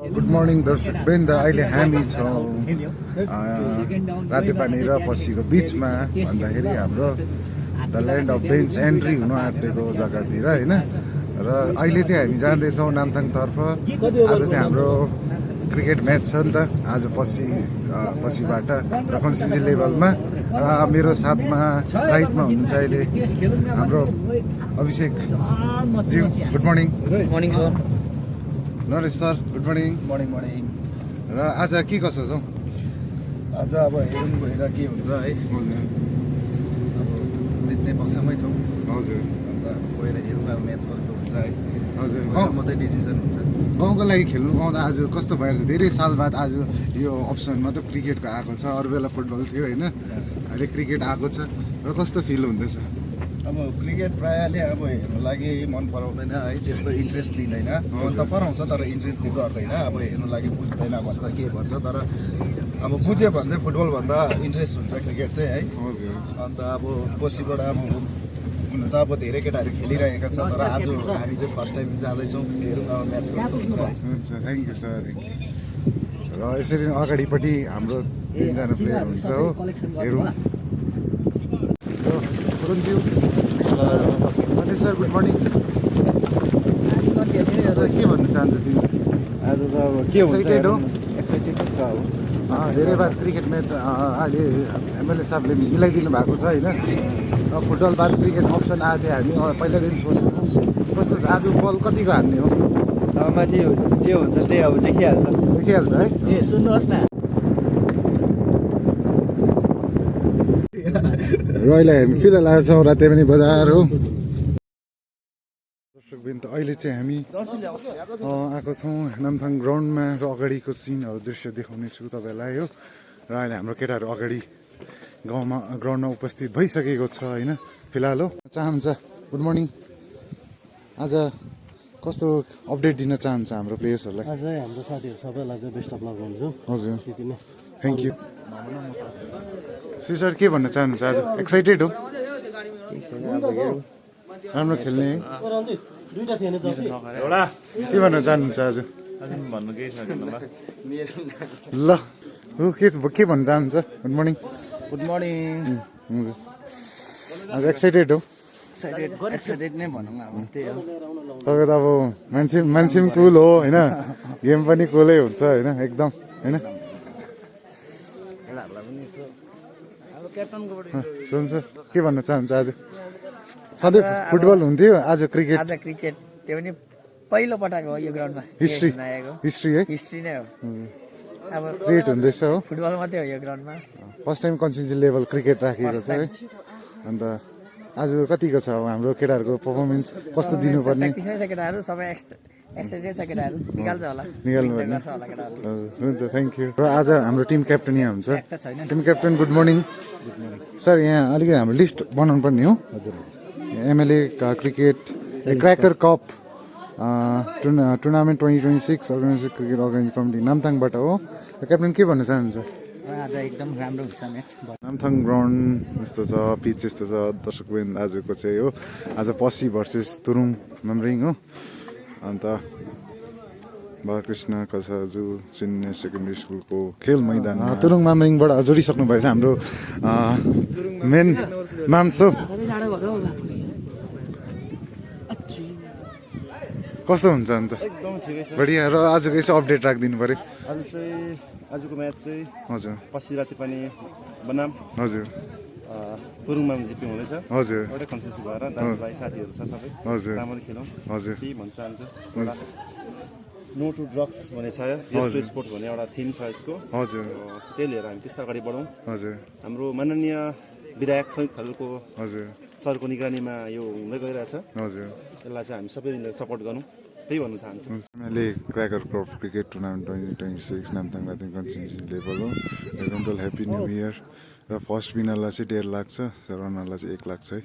Good morning दर्शकवृन्द, अहिले हामी छौँ रातेपानी र पसीको बिचमा भन्दाखेरि हाम्रो द ल्यान्ड अफ बेन्स एन्ट्री हुन आँटेको जग्गातिर होइन। र अहिले चाहिँ हामी जाँदैछौँ नामथाङतर्फ। आज चाहिँ हाम्रो क्रिकेट म्याच छ नि त आज पसीबाट र कन्सिस्टेन्सी लेभलमा। र मेरो साथमा राइटमा हुनुहुन्छ अहिले हाम्रो अभिषेक ज्यू। Good morning. Morning sir. Naresh sir good morning. Morning. र आज के कसो छौ? आज अब हेरौँ गएर के हुन्छ है। अब जित्ने पक्षमै छौँ। हजुर। अन्त गएर हेरौँ अब म्याच कस्तो हुन्छ है। हजुर। मात्रै डिसिसन हुन्छ। गाउँको लागि खेल्नु पाउँदा आज कस्तो भएर धेरै साल बाद आज यो अप्सनमा त क्रिकेटको आएको छ। अरू बेला फुटबल थियो होइन, अहिले क्रिकेट आएको छ र कस्तो फिल हुँदैछ? अब क्रिकेट प्रायःले अब हेर्नु लागि मन पराउँदैन है, त्यस्तो इन्ट्रेस्ट दिँदैन। मन त पराउँछ तर इन्ट्रेस्ट गर्दैन। अब हेर्नु लागि बुझ्दैन भन्छ के भन्छ, तर अब बुझ्यो भने चाहिँ फुटबलभन्दा इन्ट्रेस्ट हुन्छ क्रिकेट चाहिँ है। हजुर। अन्त अब पछिबाट अब हुन त अब धेरै केटाहरू खेलिरहेका छ, तर आज हामी चाहिँ फर्स्ट टाइम जाँदैछौँ। हेरौँ अब म्याच कस्तो हुन्छ। हुन्छ, थ्याङ्क यू सर। र यसरी नै अगाडिपट्टि हाम्रो तिनजना प्लेयर हुन्छ हो, हेरौँ। Manish sir good morning. के भन्न चाहन्छ तिमी? आज त अब के हुन्छ एक्साइटेड हो? एक्साइटेड छ अब। धेरै बाद क्रिकेट म्याच अहिले एमएलए साहबले मिलाइदिनु भएको छ होइन। फुटबल बाद क्रिकेट अप्सन आएको थियो, हामी पहिलादेखि सोच्थ्यौँ। कस्तो छ आज बल कतिको हान्ने हो? अब माथि जे हुन्छ त्यही अब देखिहाल्छ है। ए सुन्नुहोस् न, र अहिले हामी फिलहाल आएको छौँ रातेपानी बजार हो। दर्शकवृन्द, अहिले चाहिँ हामी आएको छौँ नामथाङ ग्राउन्डमा र अगाडिको सिनहरू दृश्य देखाउने छु तपाईँलाई हो। र अहिले हाम्रो केटाहरू अगाडि ग्राउन्डमा उपस्थित भइसकेको छ होइन फिलहाल हो। चाहन्छ गुड मर्निङ। आज कस्तो अपडेट दिन चाहन्छ हाम्रो प्लेयर्सहरूलाई? अझै हाम्रो साथीहरू सबैलाई चाहिँ बेस्ट अफ लक भन्छु। हजुर, त्यति नै। Thank you. सर के भन्न चाहनुहुन्छ? आज एक्साइटेड हो? राम्रो खेल्ने है? के भन्न चाहनुहुन्छ आज? ल के भन्न चाहनुहुन्छ? Good morning. Good morning. हजुर, आज एक्साइटेड हो? एक्साइटेड नै भनौँ अब त्यही हो। तपाईँ त अब मान्छे पनि कुल हो होइन, गेम पनि कुलै हुन्छ होइन एकदम होइन। सुन्छ के भन्न चाहन्छ? आज सधैँ फुटबल हुन्थ्यो, आज क्रिकेट। आज क्रिकेट त्यो पनि पहिलो पटक हो यो ग्राउन्डमा। हिस्ट्री है, हिस्ट्री नै हो। अब क्रिएट हुँदैछ हो। फुटबल मात्रै हो यो ग्राउन्डमा। First time consistency level cricket राखिएको छ है। अन्त आज कतिको छ अब हाम्रो केटाहरूको पर्फर्मेन्स कस्तो दिनुपर्ने? प्र्याक्टिसमै छ केटाहरू, सबै एक्साइटेड छ केटाहरू। निकाल्छ होला, निकाल्नु गर्छ होला केटाहरू। हुन्छ, थ्याङ्क यू। र आज हाम्रो टिम क्याप्टन यहाँ हुन्छ। Team captain good morning. Sir यहाँ अलिकति हाम्रो लिस्ट बनाउनु पर्ने हो। हजुर। MLA cricket cracker cup tournament 2026 organise cricket organise committee नामथाङबाट हो। क्याप्टन के भन्न चाहनुहुन्छ? आज एकदम राम्रो हुन्छ म्याच। नामथाङ ग्राउन्ड यस्तो छ, पिच यस्तो छ दर्शकवृन्द आजको चाहिँ हो। आज पसी भर्सेस तुरुङ मामरिङ हो। अन्त बालकृष्ण कसाजु सिनियर सेकेन्डरी स्कुलको खेल मैदान तुरुङ मामरिङबाट जोडिसक्नु भएछ हाम्रो मेन माम्स हो। कस्तो हुन्छ अन्त? एकदम ठिकै छ। बढिया। र आजको यसो अपडेट राखिदिनु पऱ्यो। आजको म्याच चाहिँ हजुर पछि रातेपानी बनाम हजुर तुरुङमा जिपी हुँदैछ। हजुर एउटै कन्सेन्सी भएर दाजुभाइ साथीहरू छ सबै हजुर राम्ररी खेलौँ। हजुर त्यही भन्न चाहन्छु। नो टु ड्रग्स भन्ने छ, यस टु स्पोर्ट्स भन्ने एउटा थिम छ यसको। हजुर त्यही लिएर हामी त्यसै अगाडि बढौँ। हजुर हाम्रो माननीय विधायक सहित खलको हजुर सरको निगरानीमा यो हुँदै गइरहेछ। हजुर यसलाई चाहिँ हामी सबै मिलेर सपोर्ट गरौँ, त्यही भन्न चाहन्छु। मैले cracker cup cricket tournament 2026 Namthang Rateng consistency level हो। एकदम ह्याप्पी न्यू इयर। र फर्स्ट विनरलाई चाहिँ 1.5 लाख छ, रनरलाई चाहिँ 1 लाख छ है।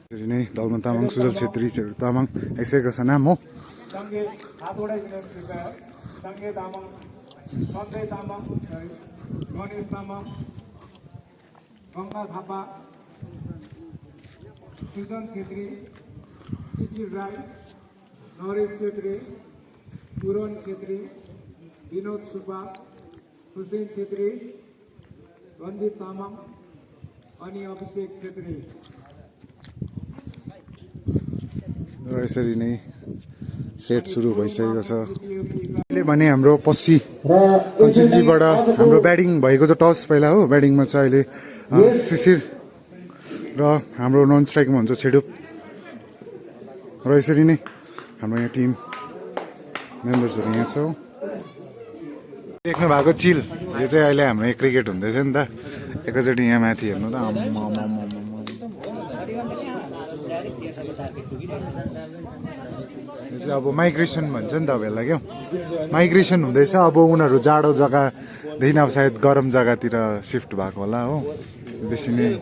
त्यसरी नै दलमन तामाङ, सुजल छेत्री तामाङ यसैको छ नाम हो। गङ्गा थापा, सुजन छेत्री, शिशिर राई, नरेश छेत्री, पुरन छेत्री, विनोद सुब्बा, हुसेन छेत्री, रञ्जित तामाङ अनि अभिषेक छेत्री। र यसरी नै सेट सुरु भइसकेको छ। अहिले भने हाम्रो पस्सी कन्सिस्टेन्सीबाट हाम्रो ब्याटिङ भएको छ टस पहिला हो, ब्याटिङमा छ अहिले शिशिर र हाम्रो नन स्ट्राइकमा हुन्छ छेडुप। र यसरी नै हाम्रो यहाँ टिम मेम्बर्सहरू यहाँ छ। देख्नु भएको चिल, यो चाहिँ अहिले हाम्रो यहाँ क्रिकेट हुँदै थियो नि त, एकैचोटि यहाँ माथि हेर्नु त यो चाहिँ अब माइग्रेसन भन्छ नि तपाईँहरूलाई क्या, माइग्रेसन हुँदैछ। अब उनीहरू जाडो जग्गादेखि अब सायद गरम जग्गातिर सिफ्ट भएको होला हो, बेसी नै